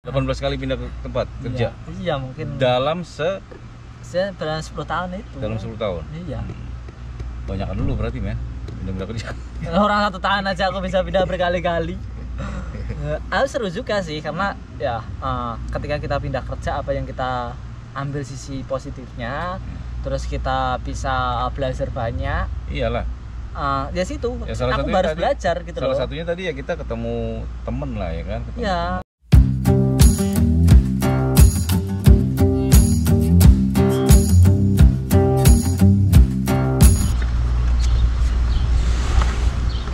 18 kali pindah ke tempat kerja. Iya, mungkin Dalam dalam 10 tahun itu. dalam 10 tahun. Iya. Banyakan dulu berarti, men. Pindah kerja. Orang 1 tahun aja aku bisa pindah berkali-kali. Seru juga sih karena ya ketika kita pindah kerja apa yang kita ambil sisi positifnya, terus kita bisa belajar banyak. Iyalah. Ya situ. Ya, aku harus belajar gitu salah loh. satunya tadi ya kita ketemu temen lah ya kan. Iya.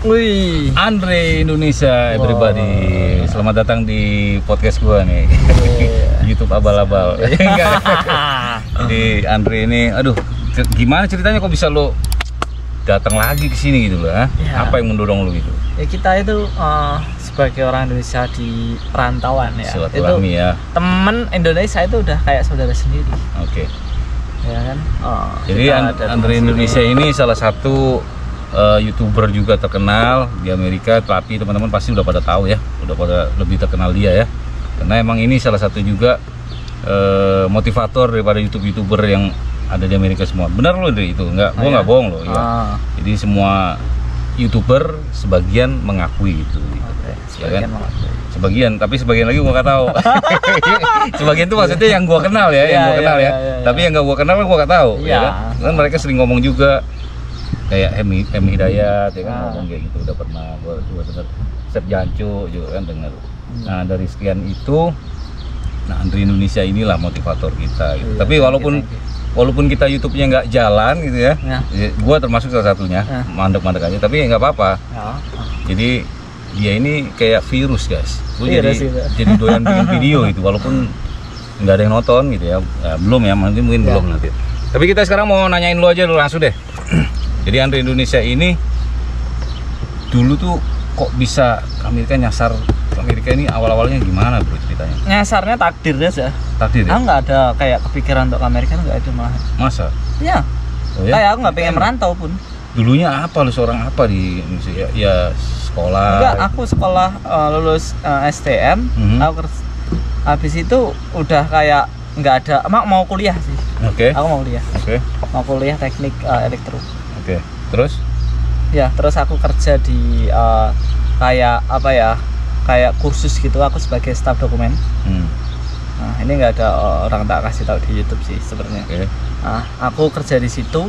Wih, Andre Indonesia, everybody. Selamat datang di podcast gua nih. YouTube abal-abal. Enggak. Jadi Andre ini, aduh, gimana ceritanya kok bisa lo datang lagi ke sini gitu loh, ha? Ya. Apa yang mendorong lo gitu? Ya kita itu sebagai orang Indonesia di perantauan ya. Silaturahmi ya. Temen Indonesia itu udah kayak saudara sendiri. Oke. Ya kan? Jadi Andre Indonesia ini salah satu YouTuber juga terkenal di Amerika, tapi teman-teman pasti udah pada tahu ya, udah pada lebih terkenal dia ya. Karena emang ini salah satu juga motivator daripada YouTuber yang ada di Amerika semua. Benar loh Dri itu, nggak, gua nggak bohong loh. Ya. Jadi semua YouTuber sebagian mengakui itu. Sebagian ya kan? Sebagian, tapi sebagian lagi gua nggak tahu. Sebagian itu maksudnya yang gua kenal ya, yang gua kenal ya. Tapi yang nggak gua kenal gua nggak tahu. Ya kan? Mereka sering ngomong juga. Kayak Hemi Hidayat ya kan ngomong kayak gitu, udah pernah gua dengar. Sep Jancu juga kan dengar. Nah dari sekian itu, nah Andre Indonesia inilah motivator kita gitu. Tapi walaupun kita YouTube-nya nggak jalan gitu ya, gua termasuk salah satunya, mandek-mandek aja, tapi nggak apa-apa. Jadi dia ini kayak virus guys. Gua jadi doyan bikin video gitu, walaupun nggak ada yang nonton gitu ya. Belum ya, mungkin belum nanti. Tapi kita sekarang mau nanyain lo aja dulu langsung deh. Jadi Andre Indonesia ini dulu tuh kok bisa ke Amerika, nyasar ke Amerika ini awal-awalnya gimana bro ceritanya? Nyasarnya takdir aja. Takdir ya? Aku nggak ada kayak kepikiran untuk ke Amerika, nggak ada malah. Masa? Iya. Oh, ya? Kayak aku nggak pengen merantau pun. Dulunya apa lu, seorang apa di Indonesia? Ya sekolah? Enggak, aku sekolah lulus STM, aku habis itu udah kayak nggak ada, mau kuliah sih. Oke. Aku mau kuliah. Oke. Mau kuliah teknik elektro. Oke. Terus? Ya, terus aku kerja di kayak apa ya? Kayak kursus gitu, aku sebagai staf dokumen. Nah, ini nggak ada orang tak kasih tahu di YouTube sih sebenarnya. Oke. Nah, aku kerja di situ.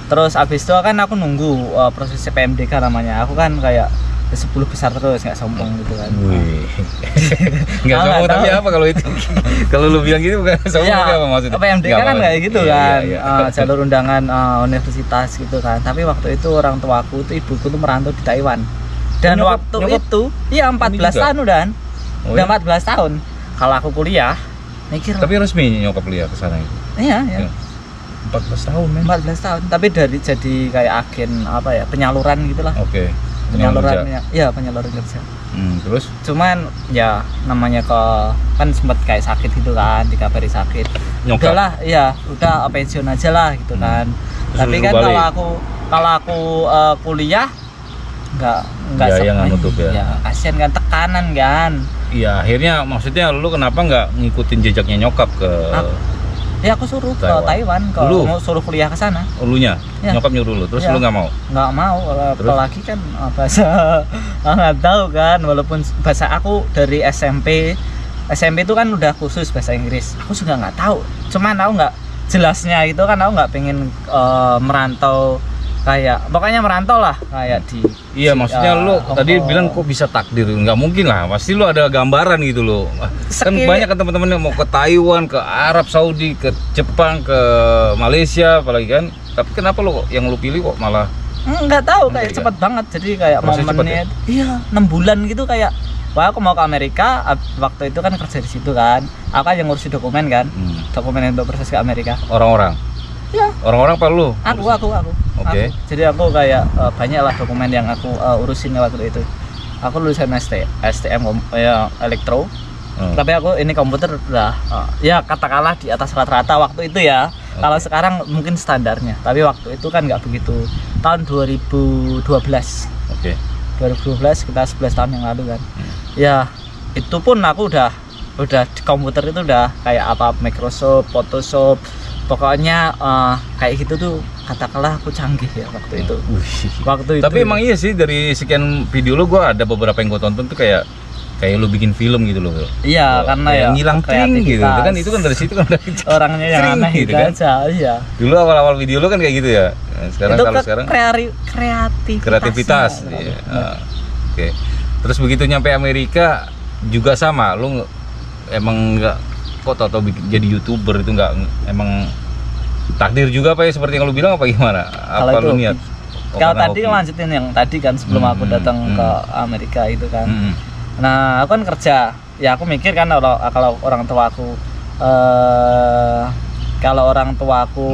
Terus abis itu kan aku nunggu proses PMDK namanya. Aku kan kayak 10 besar terus, nggak sombong gitu kan. Wih. Nggak sombong tapi apa kalau itu? Kalau lu bilang gitu bukan sombong ya, apa maksudnya? PMDK kan kayak gitu kan. Iya. Jalur undangan universitas gitu kan. Tapi waktu itu orang tuaku itu, ibuku tuh merantau di Taiwan. Dan waktu itu iya 14 tahun udah. Udah 14 tahun. Kalau aku kuliah mikir. Tapi resmi nyokap kuliah ke sana itu. Iya. 14 tahun men. 14 tahun. Tapi jadi kayak agen apa ya, penyaluran gitulah. Oke. Penyaluran kerja. Terus? Cuman ya namanya kan sempat kayak sakit gitu kan, dikabari sakit. Nyokap? Udahlah, ya udah pensiun aja lah gitu kan. Tapi kan kalau aku kuliah nggak yang nutup ya. Ya kasihan kan, tekanan kan. Iya, akhirnya maksudnya lu kenapa nggak ngikutin jejaknya nyokap ke Ya aku suruh ke Taiwan, mau suruh kuliah ke sana. Lunya? Ya. Nyokap nyuruh lu, terus lu nggak mau? Nggak mau, apalagi kan bahasa nggak tahu kan, walaupun bahasa aku dari SMP itu kan udah khusus bahasa Inggris. Aku juga nggak tahu, cuman aku nggak jelasnya itu kan, aku nggak pengen merantau kayak, pokoknya merantau lah kayak di. Iya, maksudnya lu tadi bilang kok bisa takdir, nggak mungkin lah, pasti lu ada gambaran gitu loh. Kan banyak kan teman-teman yang mau ke Taiwan, ke Arab Saudi, ke Jepang, ke Malaysia apalagi kan. Tapi kenapa lo yang lu pilih kok malah? Nggak tahu, kayak cepet banget, jadi kayak momennya. Iya, 6 bulan gitu kayak. Wah, aku mau ke Amerika. Waktu itu kan kerja di situ kan. Aku kan yang ngurusin dokumen kan, dokumen untuk proses ke Amerika. Orang-orang. Ya. Orang-orang apa lu? Aku. Oke. Jadi aku kayak banyak lah dokumen yang aku urusin waktu itu. Aku lulusan STM ya elektro. Tapi aku ini komputer udah ya katakanlah di atas rata-rata waktu itu ya. Kalau sekarang mungkin standarnya. Tapi waktu itu kan nggak begitu. Tahun 2012. Oke. 2012, kita 11 tahun yang lalu kan. Ya itu pun aku udah udah di komputer itu udah kayak apa Microsoft, Photoshop, pokoknya kayak gitu tuh katakanlah aku canggih ya waktu itu. Waktu itu. Tapi emang iya sih dari sekian video lo gue ada beberapa yang gue tonton tuh kayak lu bikin film gitu loh. Iya, karena ya ngilang tring gitu. Itu kan dari situ kan orangnya yang aneh gitu kan. Iya. Dulu awal-awal video lo kan kayak gitu ya. Sekarang itu kalau sekarang kreativitas. Iya. Oke. Terus begitu nyampe Amerika juga sama, lu emang nggak kok tau jadi YouTuber itu nggak emang takdir juga apa ya seperti yang lu bilang apa gimana? Apa lu niat? Kalau tadi lanjutin yang tadi kan sebelum aku datang ke Amerika itu kan. Nah, aku kan kerja. Ya aku mikir kan kalau orang tua aku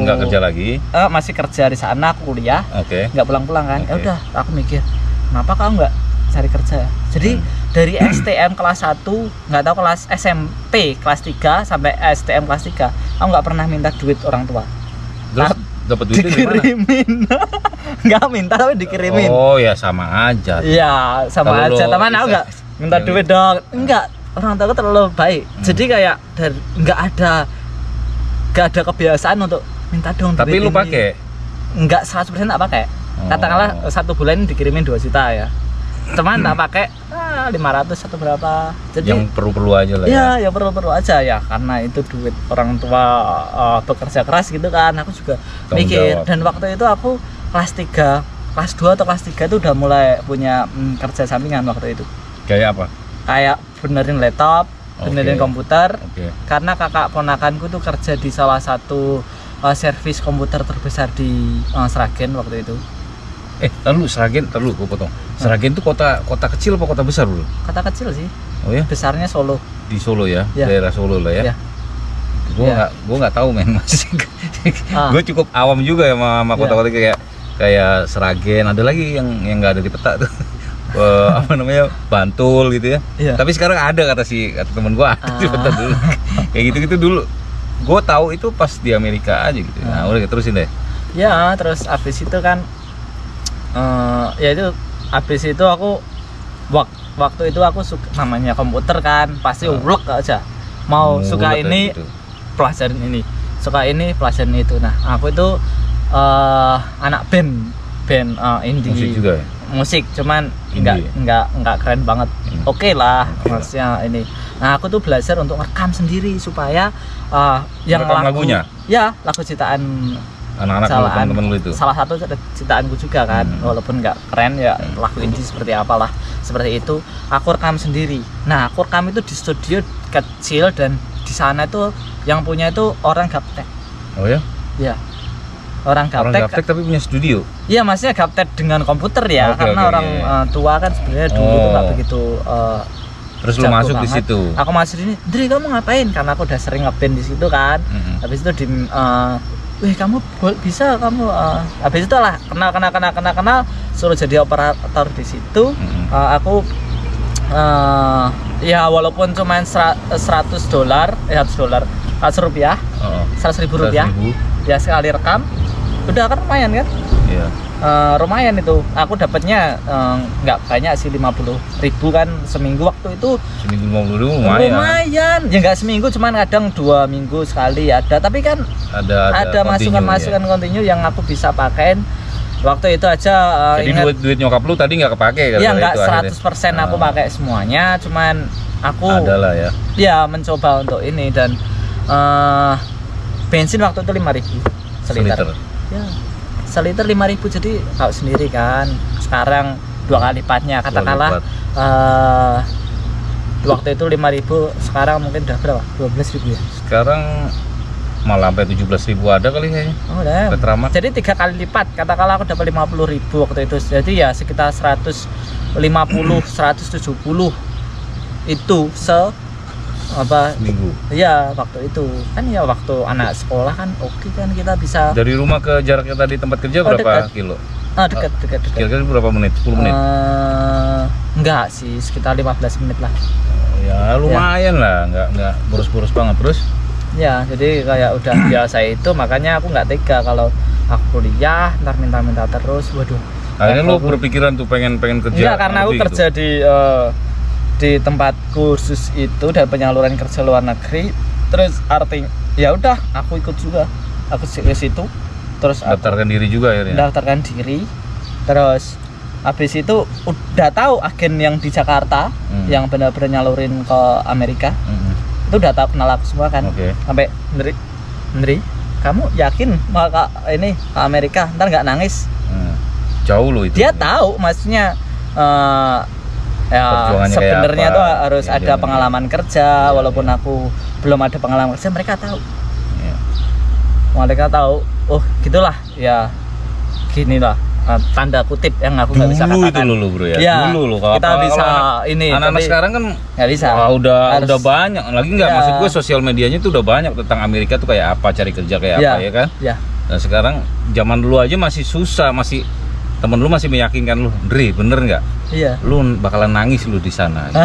nggak kerja lagi, masih kerja di sana, aku kuliah, nggak pulang-pulang kan. Ya udah, aku mikir, kenapa kamu nggak cari kerja? Jadi dari STM kelas 1, nggak tahu kelas SMP kelas 3 sampai STM kelas 3, aku nggak pernah minta duit orang tua. Terus dapat duitnya dikirimin. Nggak minta tapi dikirimin. Oh ya sama aja. Iya sama aja. Teman aku nggak minta duit dong. Enggak, orang tua aku terlalu baik. Jadi kayak nggak ada kebiasaan untuk minta dong. Tapi lu pakai? Enggak 100% tak pakai. Katakanlah 1 bulan dikirimin 2 juta ya. Teman tak pakai 500 atau berapa. Jadi yang perlu-perlu aja lah ya. Ya perlu-perlu aja ya, karena itu duit orang tua bekerja keras gitu kan. Aku juga mikir dan waktu itu aku kelas 3, kelas 2 atau kelas 3 itu udah mulai punya kerja sampingan waktu itu. Kayak apa? Kayak benerin laptop, benerin komputer. Karena kakak ponakanku tuh kerja di salah satu servis komputer terbesar di Sragen waktu itu. Lalu Sragen, gue potong. Sragen itu kota kecil apa kota besar dulu? Kota kecil sih. Oh ya? Besarnya Solo. Di Solo ya, daerah Solo lah ya. Gue nggak tahu men mas. Gue cukup awam juga ya sama kota-kota kayak Sragen. Ada lagi yang nggak ada di peta tuh. Apa namanya, Bantul gitu ya. Tapi sekarang ada kata temen gue ada di peta dulu. Kayak gitu dulu. Gue tahu itu pas di Amerika aja gitu. Nah udah terusin deh. Ya terus abis itu kan ya itu habis itu aku waktu itu aku suka namanya komputer kan, pasti ulek aja mau suka ini gitu. Pelajarin ini, suka ini pelajarin itu. Nah aku itu anak band indie musik juga ya? Musik cuman nggak keren banget. Oke lah maksudnya ini. Nah aku tuh belajar untuk rekam sendiri supaya yang lagunya ya lagu ciptaan anak-anak teman-teman lu itu. Salah satu ciptaanku juga kan, walaupun nggak keren ya, lagu indie seperti apalah, seperti itu aku rekam sendiri. Nah aku rekam itu di studio kecil dan di sana itu yang punya itu orang gaptek. Oh ya? Ya orang gaptek tapi punya studio. Iya maksudnya gaptek dengan komputer ya, karena orang tua kan sebenarnya dulu tuh nggak begitu. Terus lu masuk banget di situ. Aku masuk di sini. Dri kamu ngapain? Karena aku udah sering ngeband di situ kan. Habis itu kamu bisa kamu habis itu lah kenal suruh jadi operator di situ. Aku ya walaupun cuma $100 rupiah, 100.000 rupiah ya sekali rekam, udah kan lumayan kan. Lumayan itu aku dapatnya nggak banyak sih, 50.000 kan seminggu. Waktu itu seminggu 50.000 lumayan ya, nggak seminggu, cuman kadang 2 minggu sekali ada, tapi kan ada masukan kontinu yang aku bisa pakai waktu itu aja. Jadi duit nyokap lu tadi nggak kepake? Iya nggak 100% aku pakai semuanya, cuman aku adalah ya mencoba untuk ini. Dan bensin waktu itu 5.000 seliter. Ya seliter 5.000, jadi tahu sendiri kan sekarang 2 kali lipatnya katakanlah. Waktu itu 5.000, sekarang mungkin udah berapa? 12.000 ya sekarang, malah sampai 17.000 ada kali kayaknya. Petramat. Jadi 3 kali lipat, katakanlah aku dapat 50.000 waktu itu, jadi ya sekitar 150 170 itu seminggu. Iya waktu itu kan, ya waktu anak sekolah kan oke kan, kita bisa dari rumah ke jaraknya tadi tempat kerja berapa kilo? Dekat. Kira-kira berapa menit? 10 menit? Enggak sih, sekitar 15 menit lah. Ya lumayan lah, nggak boros-boros banget. Terus ya jadi kayak udah biasa itu, makanya aku nggak tega kalau aku kuliah ntar minta terus. Waduh, akhirnya lu berpikiran tuh pengen kerja. Enggak, karena aku kerja di di tempat kursus itu dan penyaluran kerja luar negeri. Terus artinya ya udah aku ikut juga, aku ke situ. Terus daftarkan diri juga akhirnya. Daftarkan diri. Terus habis itu udah tahu agen yang di Jakarta yang benar-benar nyalurin ke Amerika. Itu udah tahu, kenal aku semua kan. Sampai Ndri, kamu yakin mau ke Amerika? Ntar nggak nangis? Jauh loh itu. Dia tahu maksudnya ya sebenarnya tuh harus ada pengalaman kerja, walaupun aku belum ada pengalaman kerja, mereka tahu. Mereka tahu, oh gitulah ya, gini lah tanda kutip yang aku nggak bisa katakan. Dulu itu bro ya. Dulu loh. Kita bisa ini. Anak-anak sekarang kan nggak bisa. Udah banyak. Lagi nggak, maksud gue sosial medianya tuh udah banyak tentang Amerika tuh kayak apa, cari kerja kayak apa ya kan. Nah sekarang zaman dulu aja masih susah, temen lu masih meyakinkan lu, Dri bener nggak? Iya. Lu bakalan nangis lu di sana. Gitu.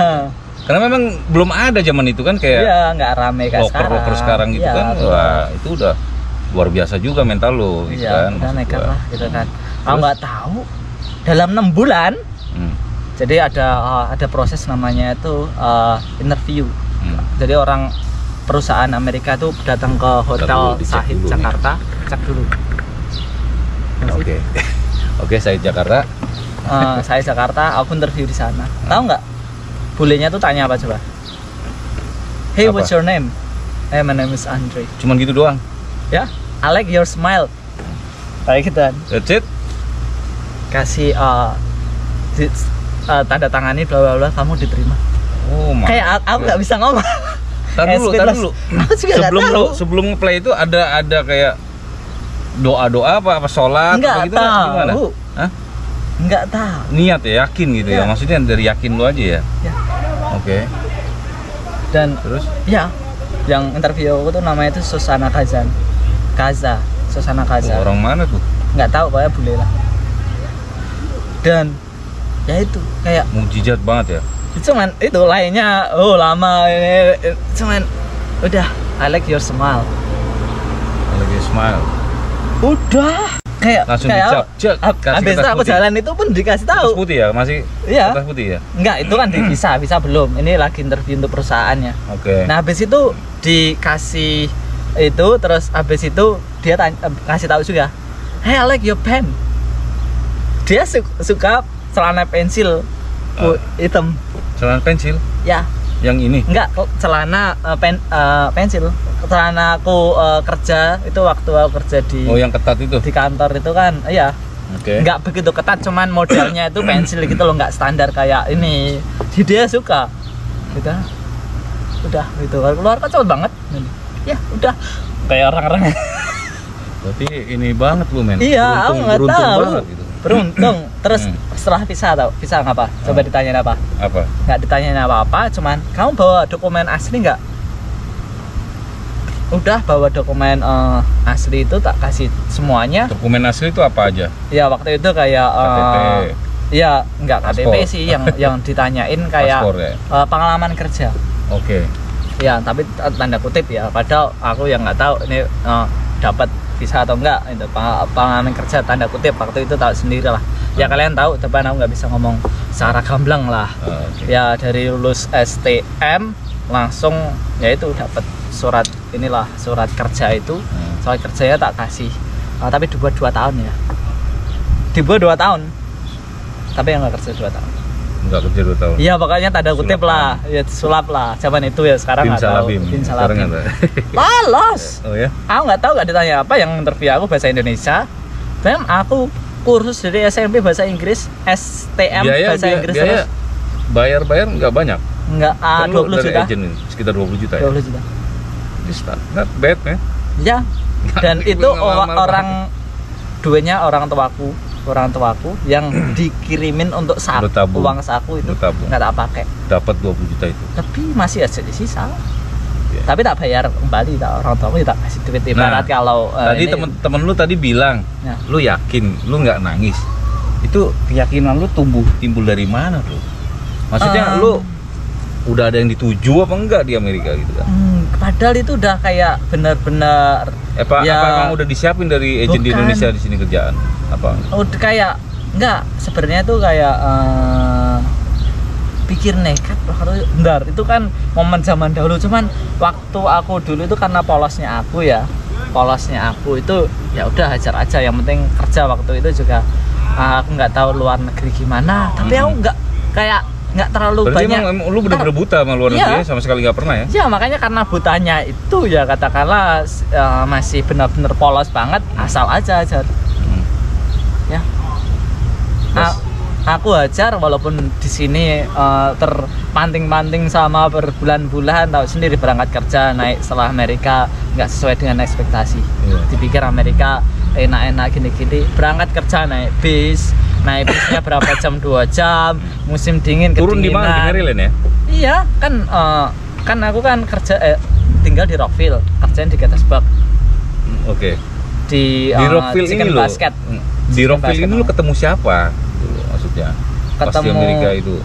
Karena memang belum ada zaman itu kan kayak. Iya, nggak rame kayak loker sekarang gitu kan. Wah itu udah luar biasa juga mental lu, gitu kan. Udah nekat lah, gitu kan. Aku nggak tahu dalam 6 bulan. Jadi ada proses namanya itu interview. Jadi orang perusahaan Amerika tuh datang ke hotel Sahid Jakarta, cek dulu. Oke, Sahid Jakarta. Sahid Jakarta, aku interview di sana. Tahu nggak? Bulenya tuh tanya apa coba? Hey, what's your name? Hey, my name is Andre. Cuman gitu doang? Ya, I like your smile. Kayak gitu kan. That's it? Kasih tanda tangani bla bla bla, kamu diterima. Oh my. Kayak aku nggak bisa ngomong. Tar dulu. Sebelum nge-play itu ada kayak doa apa sholat apa gitu gimana? Hah? Nggak tahu. Niat ya, yakin gitu ya. Maksudnya dari yakin lu aja ya. Oke. Dan terus? Ya, yang interview aku tuh namanya itu Susana Kaza. Orang mana tuh? Nggak tahu, pokoknya bule lah. Dan ya itu kayak mujizat banget ya. Cuman itu lainnya lama ini, cuman udah I like your smile. I like your smile. Udah kayak langsung dicap. Habis itu aku jalan itu pun dikasih tahu. Kertas putih ya, masih kertas putih ya? Enggak, itu kan di visa belum. Ini lagi interview untuk perusahaannya. Nah, habis itu dikasih itu, terus habis itu dia kasih tahu juga. Hey, I like your pen. Dia suka celana pensil hitam. Celana pensil? Ya. Yang ini? Enggak, celana pensil. Celana aku kerja itu waktu aku kerja di. Oh, yang ketat itu? Di kantor itu kan, iya. Enggak begitu ketat, cuman modelnya itu pensil gitu loh, enggak standar kayak ini. Dia suka. Udah gitu. Keluar kan cepet banget. Ya, udah. Kayak orang-orang. Berarti ini banget lu, men. Iya, aku nggak tahu. Banget, gitu. Beruntung. Terus setelah visa ngapa? Coba ditanyain apa? Apa? Nggak ditanyain apa-apa, cuman kamu bawa dokumen asli nggak? Udah bawa dokumen asli itu, tak kasih semuanya. Dokumen asli itu apa aja? Ya waktu itu kayak KTP. Ya nggak KTP sih, yang ditanyain kayak paspor, ya? Pengalaman kerja. Ya tapi tanda kutip ya, padahal aku yang nggak tahu ini dapat visa atau enggak, itu pengalaman kerja tanda kutip, waktu itu tahu sendiri lah. Ya kalian tahu, tapi aku nggak bisa ngomong secara gamblang lah. Ya dari lulus STM langsung ya itu dapat surat kerja itu. Surat kerjanya tak kasih, tapi dibuat 2 tahun ya. Dibuat 2 tahun, tapi yang nggak kerja 2 tahun. Nggak kerja 2 tahun? Iya, pokoknya tanda kutip lah, ya sulap lah. Zaman itu ya, sekarang nggak tahu. Bin Salabim. Lolos. Oh ya? Aku nggak tahu, nggak ditanya apa, yang interview aku bahasa Indonesia. Dan aku kursus dari SMP bahasa Inggris, STM bahasa Inggris. Biaya bayar nggak banyak? Nggak, 20 juta. Agent, sekitar 20 juta ya? 20 juta. Not bad, man. Ya, dan itu orang duanya orang tuaku yang dikirimin untuk uang saku itu nggak tak pakai. Dapat 20 juta itu. Tapi masih ada di sisa. Tapi tak bayar kembali, orang tuaku tak kasih duit. Ibarat kalau tadi temen lu tadi bilang, lu yakin lu nggak nangis. Itu keyakinan lu timbul dari mana tuh? Maksudnya lu udah ada yang dituju apa enggak di Amerika gitu kan? Padahal itu udah kayak benar-benar. Apa emang udah disiapin dari agent di Indonesia di sini kerjaan? Apa? Udah kayak enggak, sebenarnya tuh kayak pikir nekat, bentar, itu kan momen zaman dahulu. Cuman waktu aku dulu itu karena polosnya aku itu ya udah hajar aja, yang penting kerja. Waktu itu juga aku nggak tahu luar negeri gimana, tapi aku nggak terlalu berarti banyak. Emang lu bener-bener buta sama luar negeri, sama sekali nggak pernah ya? Ya makanya karena butanya itu ya katakanlah masih benar-benar polos banget, asal aja hajar. Ya. Aku hajar walaupun di sini terpanting-panting sama berbulan-bulan, tahu sendiri berangkat kerja naik setelah Amerika nggak sesuai dengan ekspektasi. Dipikir Amerika enak-enak gini-gini, berangkat kerja naik bisnya berapa jam, 2 jam, musim dingin, turun di mana? Di Maryland ya? Iya kan aku kan kerja tinggal di Rockville, kerjaan di Gettysburg. Oke. Di Rockville ini lo basket. Di Rockville ini lo ketemu siapa maksudnya? Ketemu pas di Amerika itu.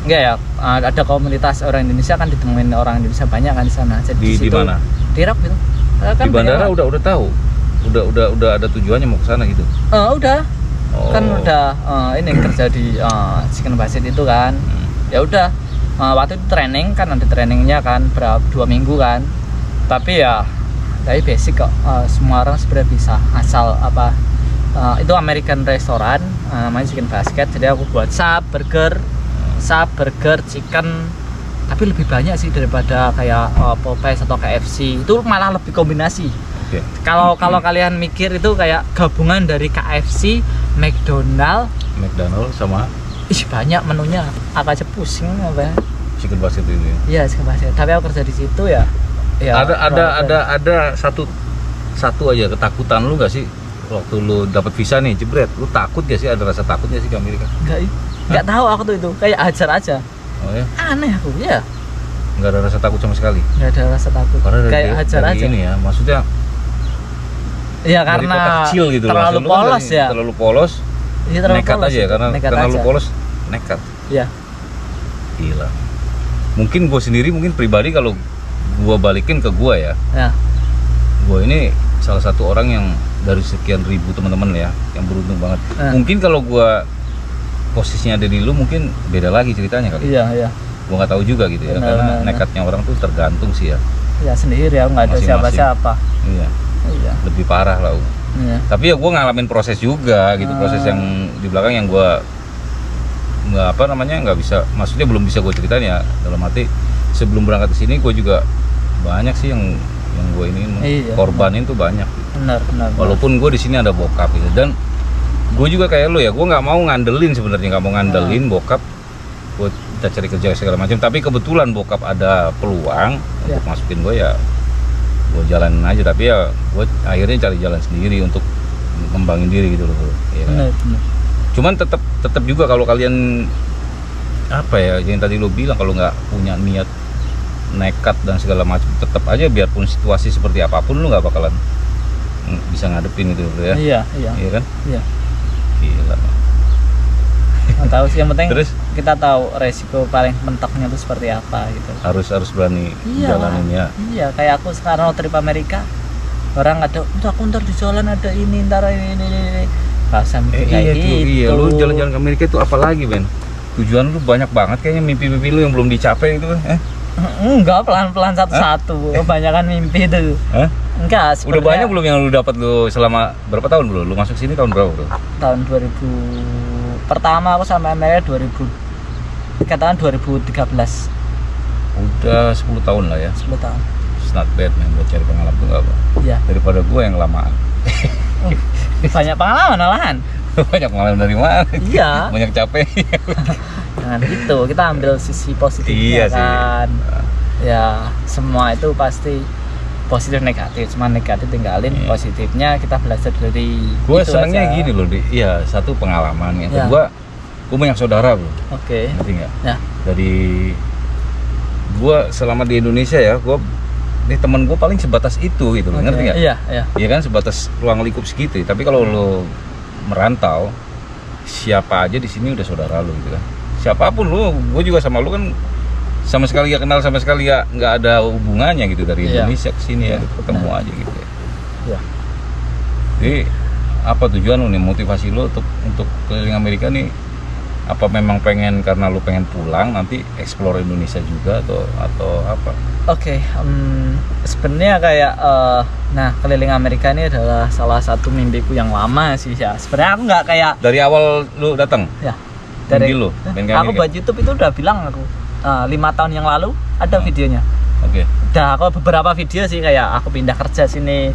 Enggak ya, ada komunitas orang Indonesia, kan ditemuin orang Indonesia banyak kan di sana. Jadi di mana? Di Rockville. Kan di bandara udah tahu. Udah ada tujuannya mau ke sana gitu. Udah. Kan udah ini kerja di Chicken Basket itu kan. Ya udah. Waktu itu training kan, ada trainingnya kan 2 minggu kan. Tapi ya dari basic kok, semua orang sebenarnya bisa, asal itu American restaurant namanya Chicken Basket. Jadi aku buat sub, burger, chicken, tapi lebih banyak sih daripada kayak Popeyes atau KFC. Itu malah lebih kombinasi. Kalau kalian mikir itu kayak gabungan dari KFC, McDonald sama banyak menunya, aku aja pusing apa ya. Chicken Basket itu ya? Iya, Chicken Basket. Tapi aku kerja di situ ya. Ada satu aja ketakutan lu nggak sih waktu lu dapat visa nih, jebret, lu takut gak sih, ada rasa takutnya sih ke Amerika? Nggak tahu aku tuh, itu kayak hajar aja. Oh ya? Aneh aku ya. Nggak ada rasa takut sama sekali? Nggak ada rasa takut. Karena kayak hajar aja. Ini ya, maksudnya iya, karena kecil gitu, terlalu polos kan, ya. Terlalu polos. Iya, terlalu nekat polos aja itu. karena lu polos, nekat. Iya. Gila. Mungkin gue sendiri, mungkin pribadi, kalau gue balikin ke gue ya. Gue ini salah satu orang yang dari sekian ribu teman-teman ya, yang beruntung banget. Mungkin kalau gue posisinya ada di lu, mungkin beda lagi ceritanya kali. Iya. Gue nggak tahu juga gitu ya, karena nekatnya orang tuh tergantung sih ya. Iya, sendiri ya, nggak ada siapa-siapa. Iya. Lebih parah lah. Iya. Tapi ya gue ngalamin proses juga gitu, proses yang di belakang yang gue nggak bisa, maksudnya belum bisa gue ceritain ya. Dalam arti sebelum berangkat ke sini gue juga banyak sih yang gue ini korbanin tuh banyak. Benar. Walaupun gue di sini ada bokap gitu, dan gue juga kayak lo ya, gue nggak mau ngandelin sebenarnya, nggak mau ngandelin bokap. Gue kita cari kerja segala macam, tapi kebetulan bokap ada peluang untuk masukin gue, ya gue jalanin aja. Tapi ya gue akhirnya cari jalan sendiri untuk ngembangin diri gitu loh ya. Benar. Cuman tetap juga kalau kalian yang tadi lo bilang, kalau nggak punya niat nekat dan segala macam, tetap aja biarpun situasi seperti apapun lu nggak bakalan bisa ngadepin itu ya. Iya kan? Iya. Gila. Nggak tahu sih, yang penting terus kita tahu resiko paling mentoknya itu seperti apa gitu. Harus berani jalanin ya. Iya, kayak aku sekarang trip Amerika, orang ada, aku ntar di jalan ada ini, ntar ini. Rasa mikir kayak gitu. Iya, lu jalan-jalan ke Amerika itu apalagi, Ben? Tujuan lu banyak banget kayaknya, mimpi-mimpi lu yang belum dicapai itu. Enggak, pelan-pelan satu-satu. Kebanyakan mimpi itu. Enggak, sebenarnya. Udah banyak belum yang lu dapat lu selama berapa tahun bro? Lu masuk sini tahun berapa bro? Tahun 2000. Pertama aku sampai Amerika 2013. Udah 10 tahun lah ya. 10 tahun. It's not bad man, buat cari pengalaman tuh enggak apa. Iya. Daripada gue yang lamaan. Banyak pengalaman malahan. Banyak pengalaman dari mana? Iya. Banyak capek. Nah gitu, kita ambil sisi positifnya kan. Ya semua itu pasti positif negatif, cuma negatif tinggalin, positifnya kita belajar dari. Gue senangnya gini loh, iya, satu pengalaman, yang kedua gue banyak saudara bro. Oke. Ngerti nggak? Ya. Dari gue selama di Indonesia ya, teman gue paling sebatas itu gitu loh, ngerti nggak? Iya. Iya kan, sebatas ruang lingkup segitu. Tapi kalau lo merantau, siapa aja di sini udah saudara lo gitu kan. Siapapun lo, gue juga sama lo kan sama sekali gak kenal, sama sekali nggak ada hubungannya gitu, dari Indonesia ke sini ya, ketemu aja gitu ya. Iya. Jadi apa tujuan lo nih, motivasi lo untuk keliling Amerika nih? Apa memang pengen karena lu pengen pulang nanti explore Indonesia juga atau apa? Oke, sebenarnya kayak nah keliling Amerika ini adalah salah satu mimpiku yang lama sih ya. Sebenarnya aku nggak kayak dari awal lu datang. Ya. Dari lu. Aku buat YouTube itu udah bilang aku 5 tahun yang lalu ada videonya. Oke. Udah aku beberapa video sih kayak aku pindah kerja sini,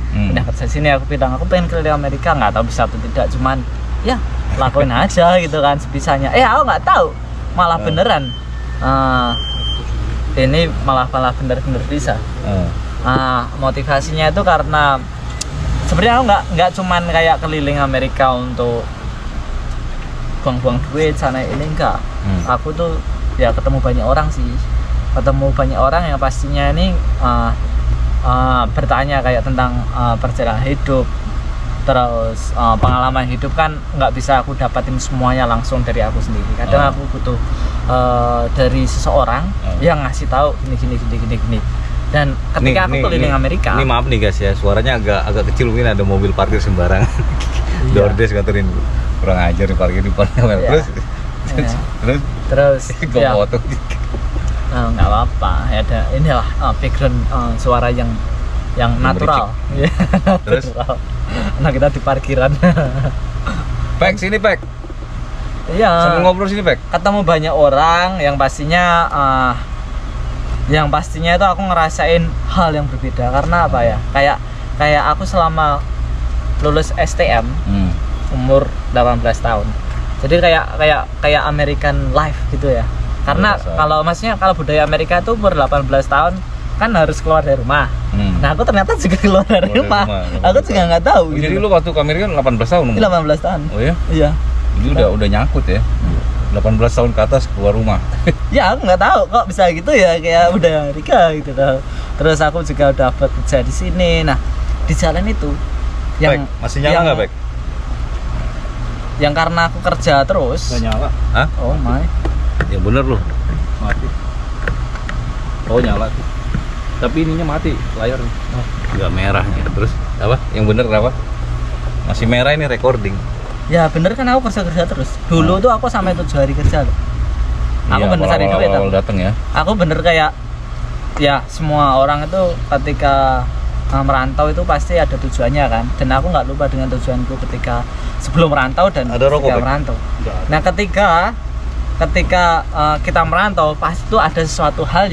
aku bilang aku pengen keliling Amerika, nggak tahu bisa atau tidak, cuman ya lakuin aja gitu kan sebisanya. Aku nggak tahu malah beneran ini malah bener-bener bisa. Motivasinya itu karena sebenarnya aku nggak cuman kayak keliling Amerika untuk buang-buang duit sana ini, enggak. Aku tuh ya ketemu banyak orang sih, ketemu banyak orang yang pastinya ini bertanya kayak tentang perjalanan hidup. Terus pengalaman hidup kan nggak bisa aku dapatin semuanya langsung dari aku sendiri. Kadang aku butuh dari seseorang yang ngasih tahu gini. Dan ketika aku keliling Amerika, ini maaf nih guys ya, suaranya agak kecil, mungkin ada mobil parkir sembarangan. DoorDash ngaterin, kurang ajar nih parkir di depan. Terus gue foto. Nggak apa-apa, ada inilah background suara yang natural. Terus nah kita di parkiran. Pek sini Pek. Iya. Sambil ngobrol sini Pek. Ketemu banyak orang yang pastinya itu aku ngerasain hal yang berbeda karena apa ya? Kayak aku selama lulus STM umur 18 tahun. Jadi kayak American life gitu ya. Karena kalau budaya Amerika itu umur 18 tahun kan harus keluar dari rumah. Nah aku ternyata juga keluar dari rumah. Aku juga nggak tahu. Jadi lu waktu ke Amerika 18 tahun umur? 18 tahun. Oh ya? Iya. Ini udah nyangkut ya. 18 tahun ke atas keluar rumah. Ya aku nggak tahu kok bisa gitu ya, kayak udah Amerika gitu. Terus aku juga udah bekerja di sini. Nah di jalan itu yang masih nyala nggak Bek? Yang karena aku kerja terus. Nggak nyala? Hah? Oh my. Ya bener loh. Mati. Oh nyala tuh. Tapi ininya mati layarnya. Nggak merahnya. Terus apa? Yang bener apa? Masih merah ini recording. Ya bener kan aku kerja terus. Dulu tuh aku sampai 7 hari kerja loh. Aku bener cari duit. Awal datang ya. Aku bener kayak ya semua orang itu ketika merantau itu pasti ada tujuannya kan. Dan aku nggak lupa dengan tujuanku ketika sebelum merantau dan ketika merantau. Nah ketika kita merantau pasti itu ada sesuatu hal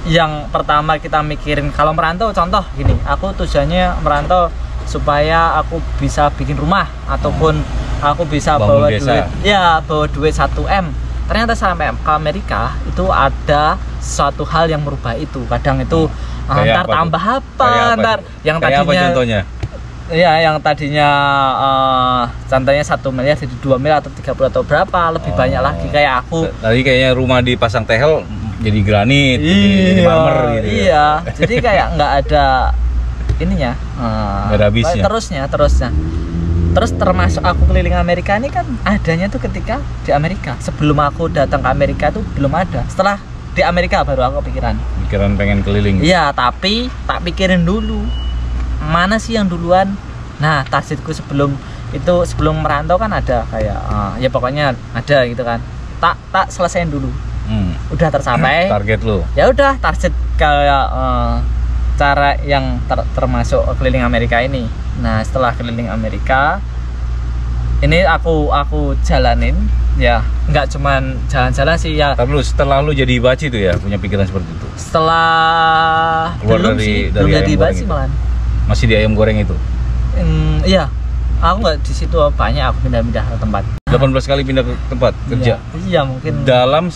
yang pertama kita mikirin. Kalau merantau contoh gini, aku tujuannya merantau supaya aku bisa bikin rumah ataupun aku bisa bawa duit 1M. Ternyata sampai ke Amerika itu ada suatu hal yang merubah itu. Kadang itu ntar tambah apa, ntar yang tadinya contohnya? Ya yang tadinya contohnya 1 miliar jadi 2 miliar atau 30 atau berapa, lebih banyak lagi. Kayak aku tadi kayaknya rumah dipasang tehel jadi granit, jadi marmer gitu. Iya, jadi kayak nggak ada ininya, nggak ada habisnya. Terus termasuk aku keliling Amerika ini kan adanya tuh ketika di Amerika. Sebelum aku datang ke Amerika tuh belum ada. Setelah di Amerika baru aku pikiran pengen keliling. Iya, tapi tak pikirin dulu mana sih yang duluan. Nah targetku sebelum merantau kan ada kayak ya pokoknya ada gitu kan. Tak selesaiin dulu. Udah tercapai target lu. Ya udah target kayak cara yang termasuk keliling Amerika ini. Nah setelah keliling Amerika ini aku jalanin ya, nggak cuman jalan-jalan sih ya. Tapi setelah lu jadi baci tuh ya punya pikiran seperti itu? Setelah keluar belum jadi baci malah masih di ayam goreng itu? Iya, aku nggak di situ banyak, aku pindah-pindah ke tempat. 18 kali pindah ke tempat kerja? Iya mungkin dalam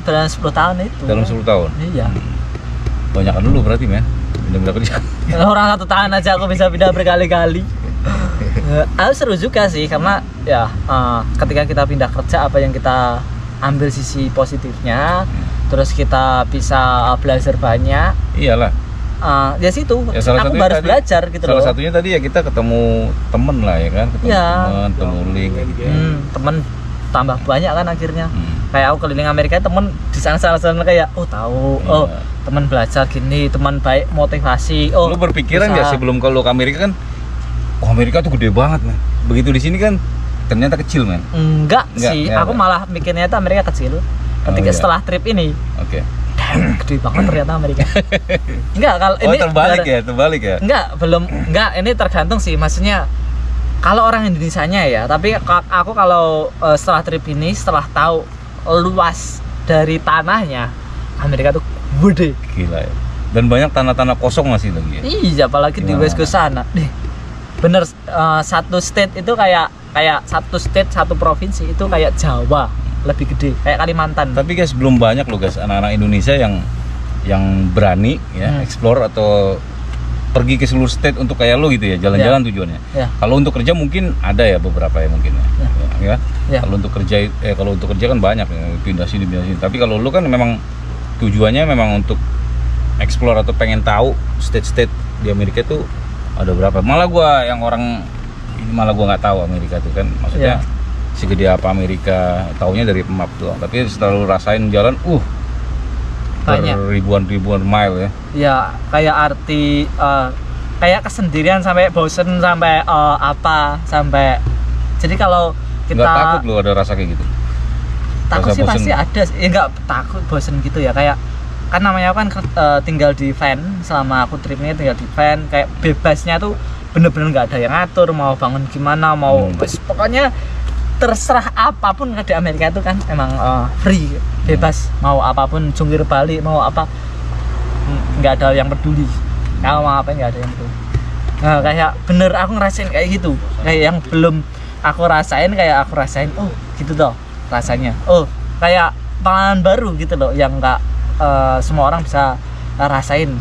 dalam 10 tahun itu. Dalam 10 tahun? Iya. Banyakan dulu berarti ya pindah-pindah kerja. Orang 1 tahun aja aku bisa pindah berkali-kali. Aku seru juga sih karena ya ketika kita pindah kerja apa yang kita ambil sisi positifnya, terus kita bisa belajar banyak. Iyalah. Ya situ, ya, aku baru belajar gitu salah loh. Salah satunya tadi ya kita ketemu temen lah ya kan, ketemu link kayak gitu. Temen tambah banyak kan akhirnya. Kayak aku keliling Amerika temen di sana kayak tahu, teman belajar gini, teman baik motivasi. Lu berpikiran nggak sebelum kalau ke Amerika kan, Amerika tuh gede banget nih. Begitu di sini kan ternyata kecil men. Enggak sih, aku malah mikirnya itu Amerika kecil. Ketika setelah trip ini. Oke. Gede banget ternyata Amerika. Enggak, kalau ini terbalik ya. Enggak, ini tergantung sih, maksudnya kalau orang Indonesianya ya, tapi aku kalau setelah trip ini, setelah tahu luas dari tanahnya, Amerika tuh gede. Gila ya. Dan banyak tanah-tanah kosong masih lagi ya? Iya, apalagi di West Coast sana. Bener, satu state itu kayak satu state, satu provinsi itu kayak Jawa, lebih gede, kayak Kalimantan. Tapi guys, belum banyak loh guys anak-anak Indonesia yang berani ya explore atau pergi ke seluruh state untuk kayak lo gitu ya, jalan-jalan tujuannya. Kalau untuk kerja mungkin ada ya beberapa ya mungkin ya. Kalau untuk kerja kan banyak ya, pindah sini. Tapi kalau lo kan memang tujuannya memang untuk explore atau pengen tahu state-state di Amerika itu ada berapa. Malah gua nggak tahu Amerika itu kan, maksudnya segede apa Amerika, taunya dari map doang. Tapi setelah lu rasain jalan, ribuan mile ya. Ya, kayak arti kayak kesendirian sampai bosen sampai jadi kalau kita nggak takut lu ada rasa kayak gitu? Takut sih pasti ada, ya nggak takut bosen gitu ya, kayak kan namanya kan tinggal di van, selama aku tripnya tinggal di van, kayak bebasnya tuh bener-bener nggak ada yang ngatur mau bangun gimana, mau pokoknya terserah apapun di Amerika itu kan emang free, bebas, mau apapun, jungkir balik mau apa nggak ada yang peduli, kalau mau apa nggak ada yang peduli. Nah, kayak bener aku ngerasain kayak gitu, kayak yang belum aku rasain, kayak aku rasain, oh gitu toh rasanya, oh kayak pengalaman baru gitu loh, yang nggak semua orang bisa rasain,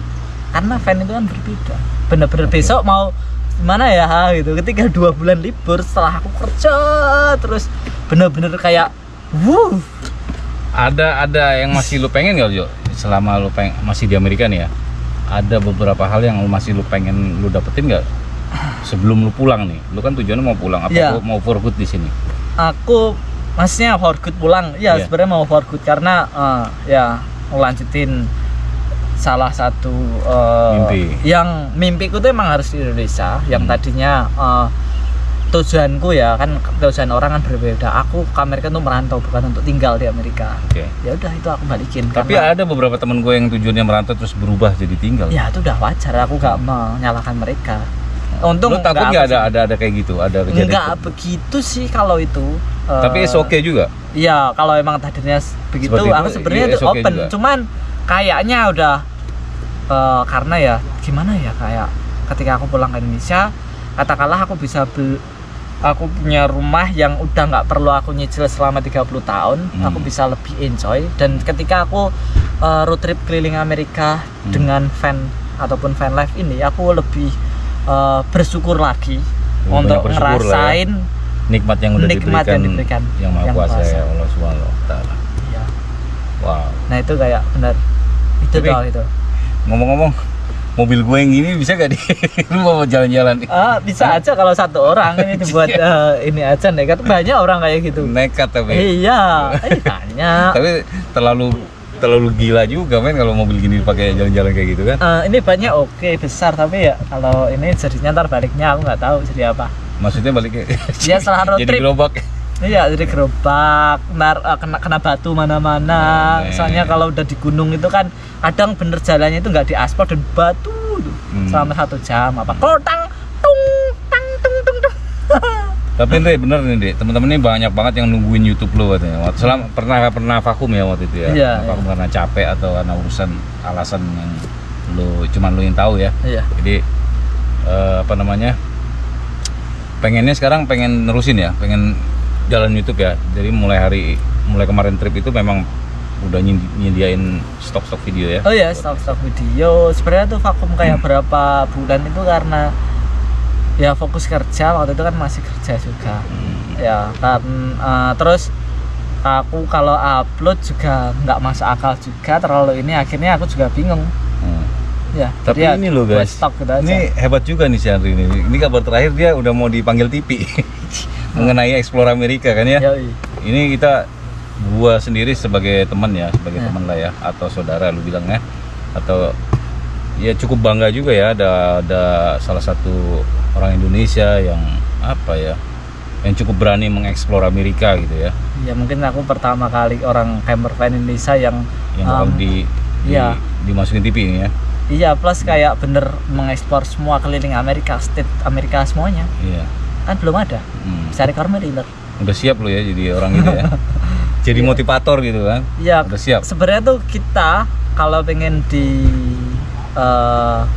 karena van itu kan berbeda, bener-bener besok mau gimana ya gitu, ketika 2 bulan libur setelah aku kerja terus bener-bener kayak ada yang masih lu pengen nggak Jo, selama lu masih di Amerika nih ya, ada beberapa hal yang masih lu pengen lu dapetin nggak sebelum lu pulang nih? Lu kan tujuannya mau pulang, apa mau for good di sini? Aku maksudnya for good pulang ya, sebenarnya mau for good karena ngelanjutin salah satu mimpiku tuh emang harus di Indonesia, yang tadinya tujuanku ya kan, tujuan orang kan berbeda. Aku ke Amerika tuh merantau, bukan untuk tinggal di Amerika. Ya udah, itu aku balikin. Tapi ada beberapa temen gue yang tujuannya merantau terus berubah jadi tinggal. Ya itu udah wajar, aku gak menyalahkan mereka. Untung lu takut nggak ada kayak gitu, ada kejadian? Enggak begitu sih kalau itu. Tapi it's okay juga. Iya, kalau emang tadinya begitu, aku sebenarnya itu okay open. Juga. Cuman kayaknya udah karena ya gimana ya, kayak ketika aku pulang ke Indonesia, katakanlah aku punya rumah yang udah nggak perlu aku nyicil selama 30 tahun, aku bisa lebih enjoy. Dan ketika aku road trip keliling Amerika dengan van ataupun van life ini, aku lebih bersyukur lagi untuk ngerasain nikmat yang udah diberikan yang Maha Kuasa ya Allah Subhanahu wa taala. Iya. Wow. Nah, itu kayak benar. Itu doang itu. Ngomong-ngomong, mobil gue yang gini bisa gak lu mau jalan-jalan? Bisa aja kalau satu orang ini dibuat ini aja, nekat. Banyak orang kayak gitu. Nekat tapi. Iya, banyak. Tapi terlalu gila juga men kalau mobil gini pakai jalan-jalan kayak gitu kan. Ini banyak besar, tapi ya kalau ini jadinya ntar baliknya aku nggak tahu jadi apa. Maksudnya baliknya? Dia setelah road trip. Jadi gerobak. Iya, jadi gerobak, kena batu mana-mana. Soalnya kalau udah di gunung itu kan kadang bener jalannya itu nggak diaspal dan batu selama 1 jam apa. Tang tung tang tung tung. Tapi Ndre, bener nih Ndre, teman-teman ini banyak banget yang nungguin YouTube lo katanya. Pernah vakum ya waktu itu ya? Iya, vakum karena capek atau karena urusan alasan yang cuman lo yang tahu ya. Iya. Jadi pengennya sekarang pengen nerusin ya, pengen jalan YouTube ya. Jadi mulai kemarin trip itu memang udah nyediain stok video ya. Oh iya, stok video. Sebenarnya tuh vakum kayak berapa bulan itu karena ya fokus kerja, waktu itu kan masih kerja juga. Ya kan, terus aku kalau upload juga nggak masuk akal juga, terlalu ini, akhirnya aku juga bingung. Ya, tapi ini loh guys, ini hebat juga nih si Andri ini. Ini kabar terakhir dia udah mau dipanggil TV mengenai Explore Amerika kan ya. Yoi. Ini gua sendiri sebagai teman ya, teman lah ya, atau saudara lu bilang ya, atau ya cukup bangga juga ya, ada salah satu orang Indonesia yang yang cukup berani mengeksplor Amerika gitu ya. Ya mungkin aku pertama kali orang camper van Indonesia yang dimasukin TV ini ya. Iya, plus kayak bener mengeksplor semua keliling Amerika, state Amerika semuanya. Iya. Kan belum ada. Cari car dealer. Udah siap lo ya jadi orang gitu ya. Jadi motivator gitu kan. Iya. Udah siap. Sebenarnya tuh kita kalau pengen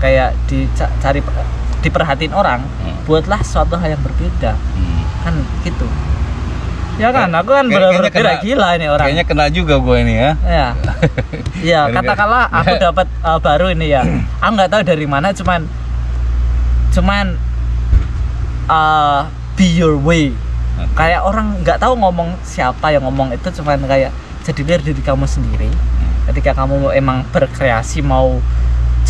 kayak dicari diperhatiin orang, buatlah suatu hal yang berbeda. Kan gitu. Ya kan, aku kan bener-bener gila ini orang. Kayaknya kena juga gue ini ya. Iya. Iya, katakanlah aku dapat baru ini ya. Aku nggak tahu dari mana, cuman be your way. Kayak orang nggak tahu ngomong siapa yang ngomong itu, cuman kayak jadilah diri kamu sendiri. Ketika kamu emang berkreasi mau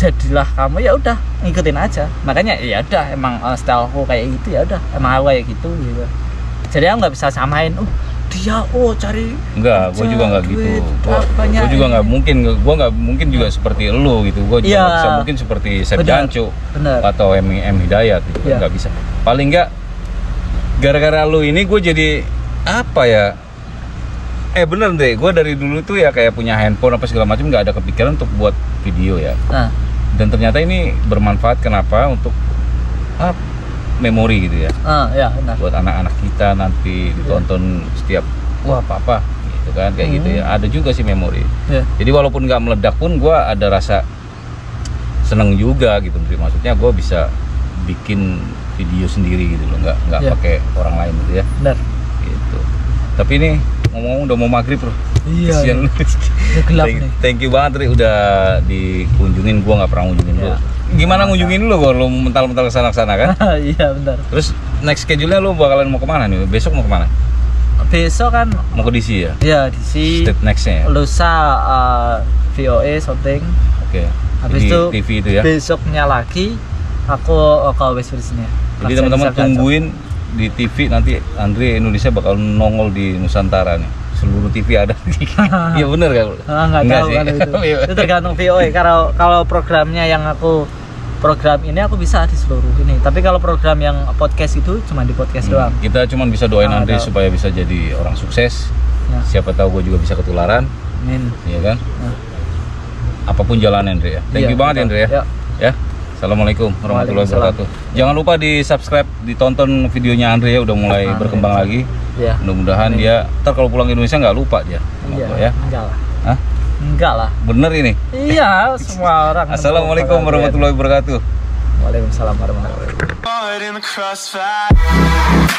jadilah kamu, ya udah ngikutin aja. Makanya ya udah emang styleku kayak gitu, ya udah emang aku kayak gitu. Jadi aku nggak bisa samain, dia cari. Enggak, gue juga nggak gitu. Gue juga nggak mungkin juga seperti lo gitu. Gue juga nggak bisa mungkin seperti Sep Jancu atau M Hidayat gitu. Nggak bisa. Paling nggak gara-gara lo ini gue jadi apa ya? Bener deh, gue dari dulu tuh ya kayak punya handphone apa segala macam, nggak ada kepikiran untuk buat video ya. Dan ternyata ini bermanfaat. Kenapa? Untuk memori gitu ya. Ya, benar. Buat anak-anak kita nanti ditonton setiap apa gitu kan, kayak gitu ya. Ada juga sih memori. Jadi walaupun nggak meledak pun gue ada rasa seneng juga gitu. Maksudnya gue bisa bikin video sendiri gitu loh, nggak pakai orang lain gitu ya. Benar. Gitu. Tapi ini ngomong udah mau maghrib bro. Iya. Udah gelap nih. Thank you banget Ri, udah dikunjungin. Gue nggak pernah ngunjungin lo. Gimana ngunjungin lu kalau lu mental-mental kesana-kesana kan? Iya benar. Terus next schedule-nya lu bakalan mau kemana nih? Besok mau kemana? Besok kan mau ke DC ya? Iya, DC. Step next-nya ya? Lusa VOA shooting. Oke. Habis itu TV itu ya? Besoknya lagi aku ke West Virginia. Jadi teman-teman tungguin di TV, nanti Andre Indonesia bakal nongol di Nusantara nih. Seluruh TV ada. Iya bener kan? Nggak tahu kalau itu. Itu tergantung VOA. Kalau programnya yang program ini aku bisa di seluruh ini. Tapi kalau program yang podcast itu cuma di podcast doang. Kita cuma bisa doain Andre supaya bisa jadi orang sukses. Siapa tahu gue juga bisa ketularan. Amin. Iya kan? Apapun jalannya Andre ya. Thank you banget Andre ya. Ya. Assalamualaikum warahmatullahi wabarakatuh. Jangan lupa di subscribe, ditonton videonya Andre ya, udah mulai berkembang lagi. Ya. Mudah-mudahan dia ntar kalau pulang ke Indonesia nggak lupa dia. Ya. Enggak lah. Hah? Enggak lah. Bener ini? Iya, semua orang. Assalamualaikum warahmatullahi wabarakatuh. Waalaikumsalam warahmatullahi wabarakatuh.